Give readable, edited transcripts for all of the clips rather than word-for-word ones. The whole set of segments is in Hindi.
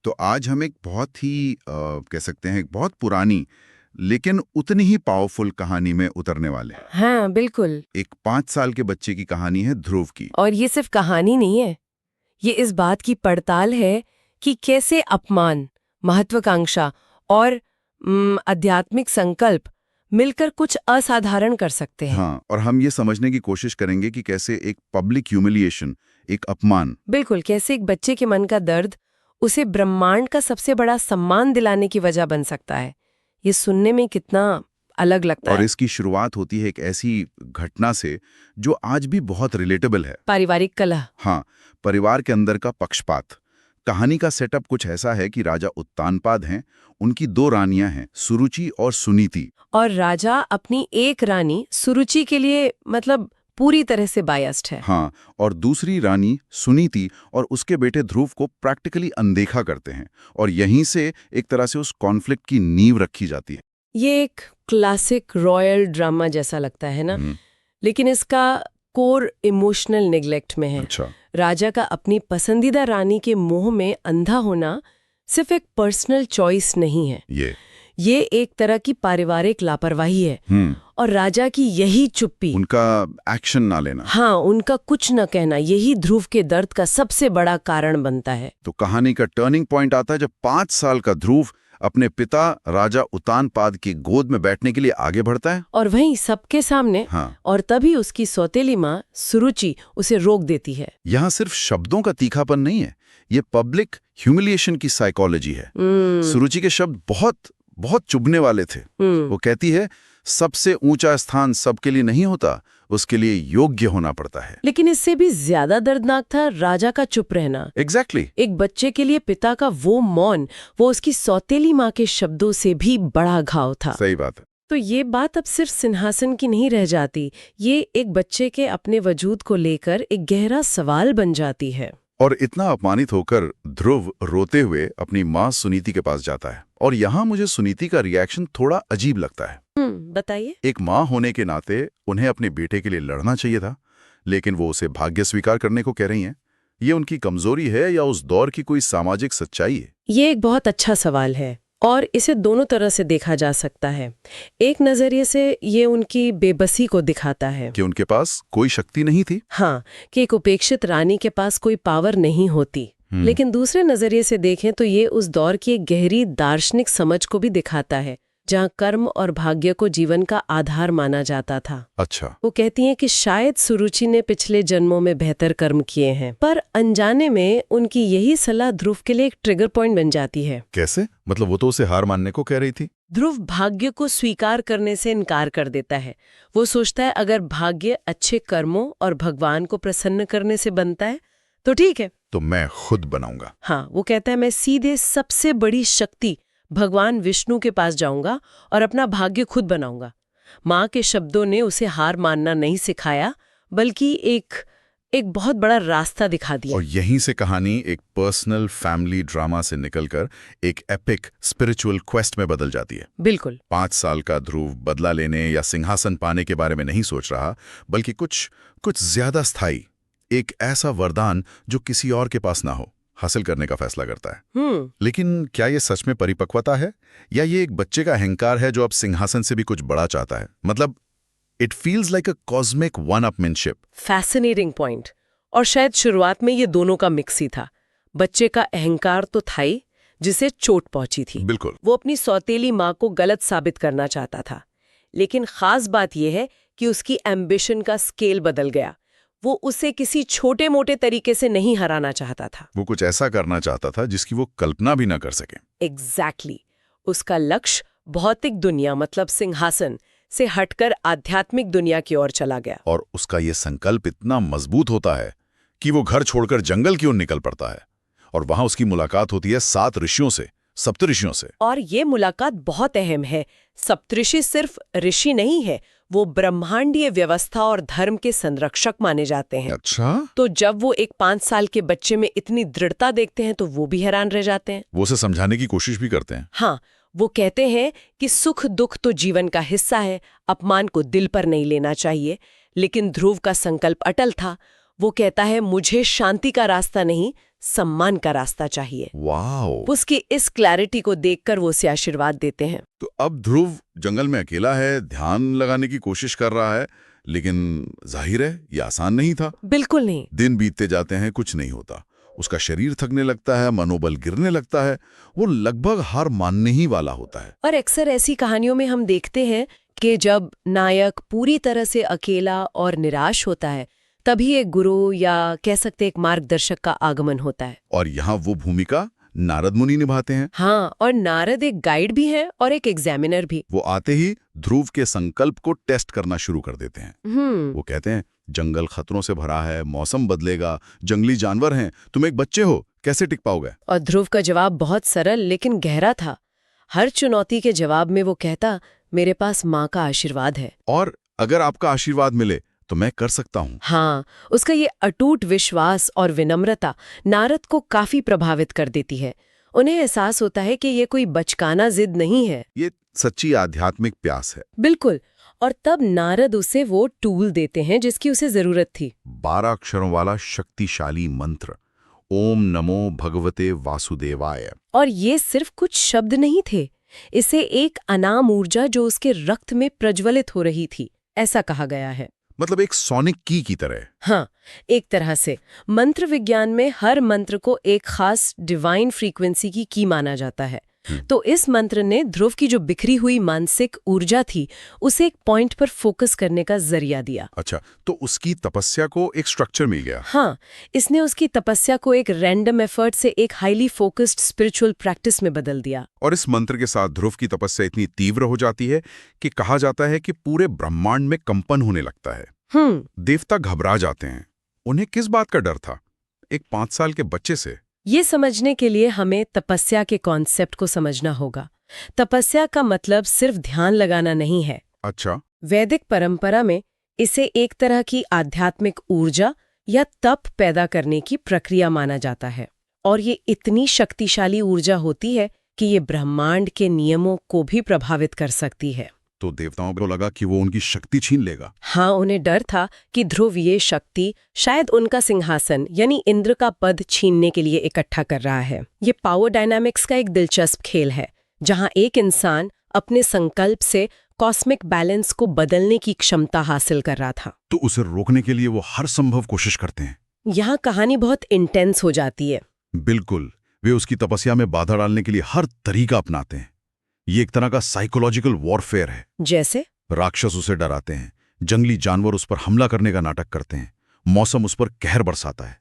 तो आज हम एक बहुत ही कह सकते हैं एक बहुत पुरानी लेकिन उतनी ही पावरफुल कहानी में उतरने वाले हैं। हाँ बिल्कुल। एक 5 साल के बच्चे की कहानी है, ध्रुव की। और ये सिर्फ कहानी नहीं है, ये इस बात की पड़ताल है कि कैसे अपमान, महत्वाकांक्षा और आध्यात्मिक संकल्प मिलकर कुछ असाधारण कर सकते हैं। हाँ, और हम ये समझने की कोशिश करेंगे कि कैसे एक पब्लिक ह्यूमिलिएशन, एक अपमान, बिल्कुल, कैसे एक बच्चे के मन का दर्द उसे ब्रह्मांड का सबसे बड़ा सम्मान दिलाने की वजह बन सकता है। ये सुनने में कितना अलग लगता और है। इसकी शुरुआत होती है एक ऐसी घटना से जो आज भी बहुत रिलेटेबल है। पारिवारिक कलह। हाँ, परिवार के अंदर का पक्षपात। कहानी का सेटअप कुछ ऐसा है कि राजा उत्तानपाद हैं, उनकी 2 रानियां हैं, सुरुचि और सुनीति। और राजा अपनी एक रानी सुरुचि के लिए मतलब पूरी तरह से बायस्ड है। हाँ, और दूसरी रानी सुनीति और उसके बेटे ध्रुव को प्रैक्टिकली अनदेखा करते हैं, और यहीं से एक तरह से उस कॉन्फ्लिक्ट की नींव रखी जाती है। ये एक क्लासिक रॉयल ड्रामा जैसा लगता है ना, लेकिन इसका कोर इमोशनल नेग्लेक्ट में है। अच्छा। राजा का अपनी पसंदीदा रानी के मोह में अंधा होना सिर्फ एक पर्सनल चॉइस नहीं है, ये एक तरह की पारिवारिक लापरवाही है। और राजा की यही चुप्पी, उनका एक्शन ना लेना, हाँ, उनका कुछ न कहना, यही ध्रुव के दर्द का सबसे बड़ा कारण बनता है। तो कहानी का टर्निंग पॉइंट आता है जब 5 साल का ध्रुव अपने पिता राजा उत्तानपाद की गोद में बैठने के लिए आगे बढ़ता है, और वहीं सबके सामने। हाँ। और तभी उसकी सौतेली माँ सुरुचि उसे रोक देती है। यहाँ सिर्फ शब्दों का तीखापन नहीं है, ये पब्लिक ह्यूमिलिएशन की साइकोलॉजी है। सुरुचि के शब्द बहुत बहुत चुभने वाले थे। वो कहती है, सबसे ऊंचा स्थान सबके लिए नहीं होता, उसके लिए योग्य होना पड़ता है। लेकिन इससे भी ज्यादा दर्दनाक था राजा का चुप रहना। एग्जैक्टली। एक बच्चे के लिए पिता का वो मौन, वो उसकी सौतेली माँ के शब्दों से भी बड़ा घाव था। सही बात है। तो ये बात अब सिर्फ सिंहासन की नहीं रह जाती, ये एक बच्चे के अपने वजूद को लेकर एक गहरा सवाल बन जाती है। और इतना अपमानित होकर ध्रुव रोते हुए अपनी माँ सुनीति के पास जाता है, और यहाँ मुझे सुनीति का रिएक्शन थोड़ा अजीब लगता है। बताइए। एक माँ होने के नाते उन्हें अपने बेटे के लिए लड़ना चाहिए था, लेकिन वो उसे भाग्य स्वीकार करने को कह रही हैं। ये उनकी कमजोरी है या उस दौर की कोई सामाजिक सच्चाई है? ये एक बहुत अच्छा सवाल है, और इसे दोनों तरह से देखा जा सकता है। एक नजरिए से ये उनकी बेबसी को दिखाता है कि उनके पास कोई शक्ति नहीं थी। हाँ, कि एक उपेक्षित रानी के पास कोई पावर नहीं होती। लेकिन दूसरे नजरिए से देखें तो ये उस दौर की एक गहरी दार्शनिक समझ को भी दिखाता है, जहाँ कर्म और भाग्य को जीवन का आधार माना जाता था। अच्छा। वो कहती हैं कि शायद सुरुचि ने पिछले जन्मों में बेहतर कर्म किए हैं, पर अनजाने में उनकी यही सलाह ध्रुव के लिए एक ट्रिगर पॉइंट बन जाती है। कैसे? मतलब वो तो उसे हार मानने को कह रही थी। ध्रुव भाग्य को स्वीकार करने से इनकार कर देता है। वो सोचता है अगर भाग्य अच्छे कर्मों और भगवान को प्रसन्न करने से बनता है तो ठीक है, तो मैं खुद बनाऊंगा। हाँ, वो कहता है मैं सीधे सबसे बड़ी शक्ति भगवान विष्णु के पास जाऊंगा और अपना भाग्य खुद बनाऊंगा। माँ के शब्दों ने उसे हार मानना नहीं सिखाया, बल्कि एक बहुत बड़ा रास्ता दिखा दिया। और यहीं से कहानी एक पर्सनल फैमिली ड्रामा से निकलकर एक एपिक स्पिरिचुअल क्वेस्ट में बदल जाती है। बिल्कुल। 5 साल का ध्रुव बदला लेने या सिंहासन पाने के बारे में नहीं सोच रहा, बल्कि कुछ ज्यादा स्थायी, एक ऐसा वरदान जो किसी और के पास ना हो, हासिल करने का फैसला करता है। लेकिन क्या ये सच में परिपक्वता है, या ये एक बच्चे का अहंकार है जो अब सिंहासन से भी कुछ बड़ा चाहता है? मतलब it feels like a cosmic one-upmanship. Fascinating point. और शायद शुरुआत में ये दोनों का मिक्स ही था। बच्चे का अहंकार तो था ही, जिसे चोट पहुंची थी। बिल्कुल। वो अपनी सौतेली माँ को गलत साबित करना चाहता था। लेकिन खास बात यह है कि उसकी एम्बिशन का स्केल बदल गया। वो उसे किसी छोटे मोटे तरीके से नहीं हराना चाहता था। वो कुछ ऐसा करना चाहता था जिसकी वो कल्पना भी ना कर सके। एग्जैक्टली। उसका लक्ष्य भौतिक दुनिया मतलब सिंहासन से हटकर आध्यात्मिक दुनिया की ओर चला गया। और उसका ये संकल्प इतना मजबूत होता है कि वो घर छोड़कर जंगल की ओर निकल पड़ता है, और वहां उसकी मुलाकात होती है 7 ऋषियों से, सप्तऋषियों से। और ये मुलाकात बहुत अहम है। सप्तऋषि सिर्फ ऋषि नहीं है, वो ब्रह्मांडीय व्यवस्था और धर्म के संरक्षक माने जाते हैं। अच्छा। तो जब वो एक 5 साल के बच्चे में इतनी दृढ़ता देखते हैं तो वो भी हैरान रह जाते हैं। वो उसे समझाने की कोशिश भी करते हैं। हाँ, वो कहते हैं कि सुख दुख तो जीवन का हिस्सा है, अपमान को दिल पर नहीं लेना चाहिए। लेकिन ध्रुव का संकल्प अटल था। वो कहता है मुझे शांति का रास्ता नहीं, सम्मान का रास्ता चाहिए। वाओ। उसकी इस क्लैरिटी को देखकर वो उसे आशीर्वाद देते हैं। तो अब ध्रुव जंगल में अकेला है, ध्यान लगाने की कोशिश कर रहा है, लेकिन जाहिर है ये आसान नहीं था। बिल्कुल नहीं। दिन बीतते जाते हैं, कुछ नहीं होता। उसका शरीर थकने लगता है, मनोबल गिरने लगता है, वो लगभग हार मानने ही वाला होता है। और अक्सर ऐसी कहानियों में हम देखते हैं कि जब नायक पूरी तरह से अकेला और निराश होता है, तभी एक गुरु या कह सकते एक मार्गदर्शक का आगमन होता है। और यहाँ वो भूमिका नारद मुनि निभाते हैं। हाँ, और नारद एक गाइड भी है और एक एग्जामिनर भी। वो आते ही ध्रुव के संकल्प को टेस्ट करना शुरू कर देते हैं। वो कहते हैं, जंगल खतरों से भरा है, मौसम बदलेगा, जंगली जानवर हैं, तुम एक बच्चे हो, कैसे टिक पाओगे? और ध्रुव का जवाब बहुत सरल लेकिन गहरा था। हर चुनौती के जवाब में वो कहता, मेरे पास माँ का आशीर्वाद है, और अगर आपका आशीर्वाद मिले तो मैं कर सकता हूँ। हाँ, उसका ये अटूट विश्वास और विनम्रता नारद को काफी प्रभावित कर देती है। उन्हें एहसास होता है कि ये कोई बचकाना जिद नहीं है, ये सच्ची आध्यात्मिक प्यास है। बिल्कुल। और तब नारद उसे वो टूल देते हैं जिसकी उसे जरूरत थी। 12 अक्षरों वाला शक्तिशाली मंत्र, ओम नमो भगवते वासुदेवाय। और ये सिर्फ कुछ शब्द नहीं थे, इसे एक अनाम ऊर्जा जो उसके रक्त में प्रज्वलित हो रही थी, ऐसा कहा गया है। मतलब एक सोनिक की तरह। हाँ, एक तरह से। मंत्र विज्ञान में हर मंत्र को एक खास डिवाइन फ्रीक्वेंसी की की माना जाता है। तो इस मंत्र ने ध्रुव की जो बिखरी हुई मानसिक ऊर्जा थी, उसे एक पॉइंट पर फोकस करने का जरिया दिया। अच्छा, तो उसकी तपस्या को एक स्ट्रक्चर मिल गया। हाँ, इसने उसकी तपस्या को एक रैंडम एफर्ट से एक हाईली फोकस्ड स्पिरिचुअल प्रैक्टिस में बदल दिया। और इस मंत्र के साथ ध्रुव की तपस्या इतनी तीव्र हो जाती है कि कहा जाता है कि पूरे ब्रह्मांड में कंपन होने लगता है। देवता घबरा जाते हैं। उन्हें किस बात का डर था? एक 5 साल के बच्चे से? ये समझने के लिए हमें तपस्या के कॉन्सेप्ट को समझना होगा। तपस्या का मतलब सिर्फ ध्यान लगाना नहीं है। अच्छा। वैदिक परंपरा में इसे एक तरह की आध्यात्मिक ऊर्जा या तप पैदा करने की प्रक्रिया माना जाता है। और ये इतनी शक्तिशाली ऊर्जा होती है कि ये ब्रह्मांड के नियमों को भी प्रभावित कर सकती है। तो देवताओं को लगा कि वो उनकी शक्ति छीन लेगा। हाँ, उन्हें डर था कि ध्रुव ये शक्ति शायद उनका सिंहासन यानी इंद्र का पद छीनने के लिए इकट्ठा कर रहा है। ये पावर डायनामिक्स का एक दिलचस्प खेल है, जहाँ एक इंसान अपने संकल्प से कॉस्मिक बैलेंस को बदलने की क्षमता हासिल कर रहा था। तो उसे रोकने के लिए वो हर संभव कोशिश करते हैं। यहाँ कहानी बहुत इंटेंस हो जाती है। बिल्कुल, वे उसकी तपस्या में बाधा डालने के लिए हर तरीका अपनाते हैं। ये एक तरह का साइकोलॉजिकल वॉरफेयर है। जैसे राक्षस उसे डराते हैं, जंगली जानवर उस पर हमला करने का नाटक करते हैं, मौसम उस पर कहर बरसाता है।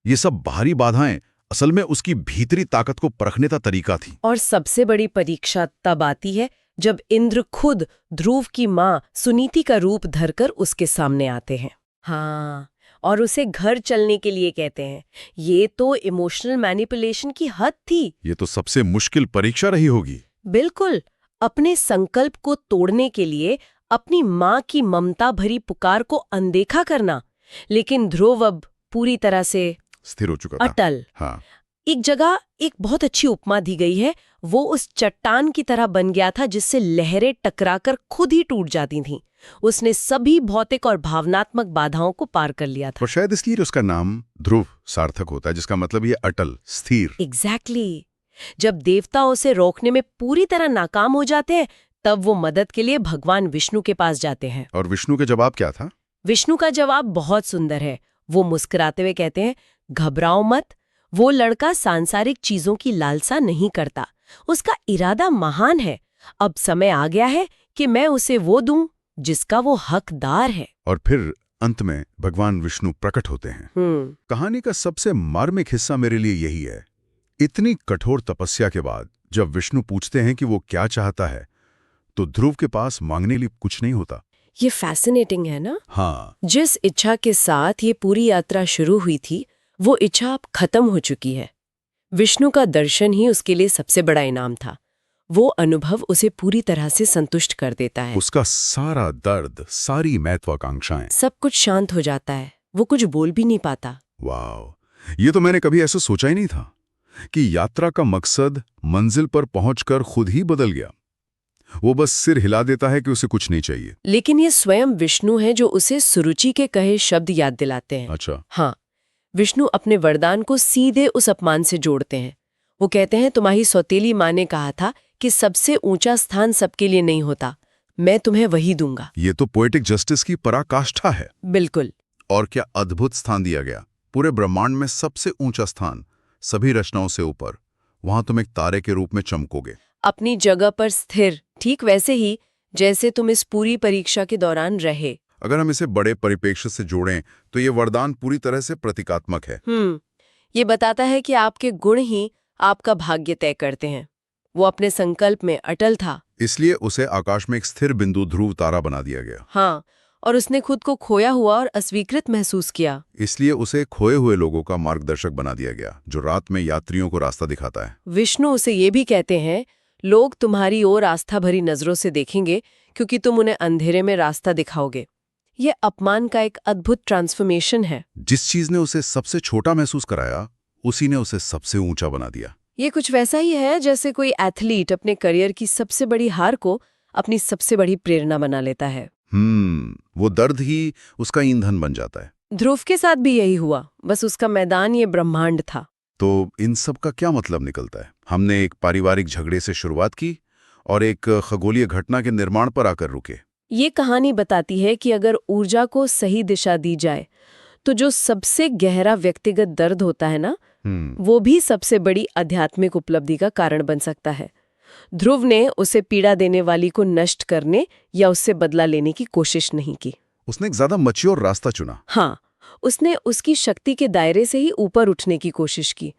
ये सब बाहरी बाधाएं असल में उसकी भीतरी ताकत को परखने का तरीका थी। और सबसे बड़ी परीक्षा तब आती है जब इंद्र खुद ध्रुव की माँ सुनीति का रूप धरकर उसके सामने आते हैं। हाँ, और उसे घर चलने के लिए कहते हैं। ये तो इमोशनल मैनिपुलेशन की हद थी। ये तो सबसे मुश्किल परीक्षा रही होगी। बिल्कुल, अपने संकल्प को तोड़ने के लिए अपनी माँ की ममता भरी पुकार को अनदेखा करना। लेकिन ध्रुव अब पूरी तरह से स्थिर हो चुका था। अटल। हाँ। एक जगह एक बहुत अच्छी उपमा दी गई है, वो उस चट्टान की तरह बन गया था जिससे लहरें टकराकर खुद ही टूट जाती थीं। उसने सभी भौतिक और भावनात्मक बाधाओं को पार कर लिया था। और शायद इसलिए उसका नाम ध्रुव सार्थक होता है, जिसका मतलब ये अटल, स्थिर। एग्जैक्टली। जब देवता उसे रोकने में पूरी तरह नाकाम हो जाते हैं, तब वो मदद के लिए भगवान विष्णु के पास जाते हैं। और विष्णु के जवाब क्या था? विष्णु का जवाब बहुत सुंदर है। वो मुस्कुराते हुए कहते हैं, घबराओ मत, वो लड़का सांसारिक चीजों की लालसा नहीं करता, उसका इरादा महान है। अब समय आ गया है कि मैं उसे वो दूं जिसका वो हकदार है। और फिर अंत में भगवान विष्णु प्रकट होते हैं। कहानी का सबसे मार्मिक हिस्सा मेरे लिए यही है। इतनी कठोर तपस्या के बाद जब विष्णु पूछते हैं कि वो क्या चाहता है, तो ध्रुव के पास मांगने के लिए कुछ नहीं होता। ये फैसिनेटिंग है ना? हाँ। जिस इच्छा के साथ ये पूरी यात्रा शुरू हुई थी, वो इच्छा अब खत्म हो चुकी है। विष्णु का दर्शन ही उसके लिए सबसे बड़ा इनाम था। वो अनुभव उसे पूरी तरह से संतुष्ट कर देता है। उसका सारा दर्द, सारी महत्वाकांक्षाएं, सब कुछ शांत हो जाता है। वो कुछ बोल भी नहीं पाता। वाह, ये तो मैंने कभी ऐसा सोचा ही नहीं था कि यात्रा का मकसद मंजिल पर पहुंचकर खुद ही बदल गया। वो बस सिर हिला देता है कि उसे कुछ नहीं चाहिए। लेकिन ये स्वयं विष्णु है जो उसे सुरुचि के कहे शब्द याद दिलाते हैं। अच्छा। हाँ, विष्णु अपने वरदान को सीधे उस अपमान से जोड़ते हैं। वो कहते हैं, तुम्हारी सौतेली माँ ने कहा था कि सबसे ऊंचा स्थान सबके लिए नहीं होता, मैं तुम्हें वही दूंगा। ये तो पोएटिक जस्टिस की पराकाष्ठा है। बिल्कुल। और क्या अद्भुत स्थान दिया गया, पूरे ब्रह्मांड में सबसे ऊंचा स्थान, सभी रचनाओं से ऊपर। वहां तुम एक तारे के रूप में चमकोगे, अपनी जगह पर स्थिर, ठीक वैसे ही जैसे तुम इस पूरी परीक्षा के दौरान रहे। अगर हम इसे बड़े परिप्रेक्ष्य से जोड़ें तो ये वरदान पूरी तरह से प्रतीकात्मक है। ये बताता है कि आपके गुण ही आपका भाग्य तय करते हैं। वो अपने संकल्प में अटल था, इसलिए उसे आकाश में एक स्थिर बिंदु ध्रुव तारा बना दिया गया। हाँ, और उसने खुद को खोया हुआ और अस्वीकृत महसूस किया। इसलिए उसे खोए हुए लोगों का मार्गदर्शक बना दिया गया, जो रात में यात्रियों को रास्ता दिखाता है। विष्णु उसे ये भी कहते हैं, लोग तुम्हारी ओर आस्था भरी नजरों से देखेंगे क्योंकि तुम उन्हें अंधेरे में रास्ता दिखाओगे। ये अपमान का एक अद्भुत ट्रांसफॉर्मेशन है। जिस चीज ने उसे सबसे छोटा महसूस कराया, उसी ने उसे सबसे ऊंचा बना दिया। ये कुछ वैसा ही है जैसे कोई एथलीट अपने करियर की सबसे बड़ी हार को अपनी सबसे बड़ी प्रेरणा बना लेता है। वो दर्द ही उसका ईंधन बन जाता है। ध्रुव के साथ भी यही हुआ, बस उसका मैदान ये ब्रह्मांड था। तो इन सब का क्या मतलब निकलता है? हमने एक पारिवारिक झगड़े से शुरुआत की और एक खगोलीय घटना के निर्माण पर आकर रुके। ये कहानी बताती है कि अगर ऊर्जा को सही दिशा दी जाए तो जो सबसे गहरा व्यक्तिगत दर्द होता है ना, वो भी सबसे बड़ी आध्यात्मिक उपलब्धि का कारण बन सकता है। ध्रुव ने उसे पीड़ा देने वाली को नष्ट करने या उससे बदला लेने की कोशिश नहीं की। उसने एक ज्यादा मैच्योर रास्ता चुना। हाँ, उसने उसकी शक्ति के दायरे से ही ऊपर उठने की कोशिश की।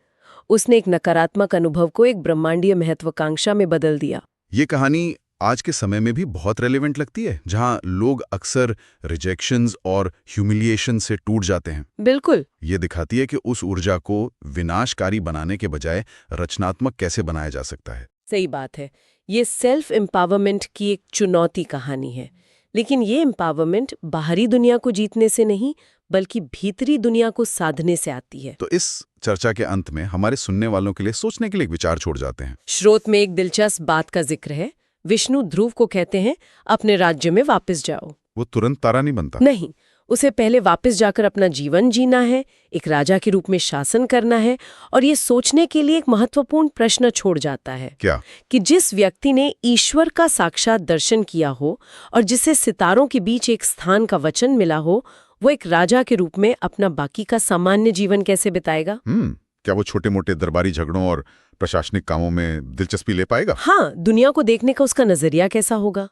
उसने एक नकारात्मक अनुभव को एक ब्रह्मांडीय महत्वाकांक्षा में बदल दिया। ये कहानी आज के समय में भी बहुत रेलेवेंट लगती है, जहां लोग अक्सर रिजेक्शंस और ह्यूमिलिएशन से टूट जाते हैं। बिल्कुल। ये दिखाती है कि उस ऊर्जा को विनाशकारी बनाने के बजाय रचनात्मक कैसे बनाया जा सकता है। सही बात है। ये सेल्फ एम्पावरमेंट की एक चुनौती कहानी है, लेकिन ये एम्पावरमेंट बाहरी दुनिया को जीतने से नहीं, बल्कि भीतरी दुनिया को साधने से आती है। तो इस चर्चा के अंत में हमारे सुनने वालों के लिए सोचने के लिए एक विचार छोड़ जाते हैं। स्रोत में एक दिलचस्प बात का जिक्र है। विष्णु ध्रुव को कहते हैं, अपने राज्य में वापस जाओ। वो तुरंत तारा नहीं बनता। नहीं, उसे पहले वापस जाकर अपना जीवन जीना है, एक राजा के रूप में शासन करना है, और ये सोचने के लिए एक महत्वपूर्ण प्रश्न छोड़ जाता है। क्या? कि जिस व्यक्ति ने ईश्वर का साक्षात दर्शन किया हो और जिसे सितारों के बीच एक स्थान का वचन मिला हो, वो एक राजा के रूप में अपना बाकी का सामान्य जीवन कैसे बिताएगा? क्या वो छोटे मोटे दरबारी झगड़ों और प्रशासनिक कामों में दिलचस्पी ले पाएगा? हाँ, दुनिया को देखने का उसका नजरिया कैसा होगा?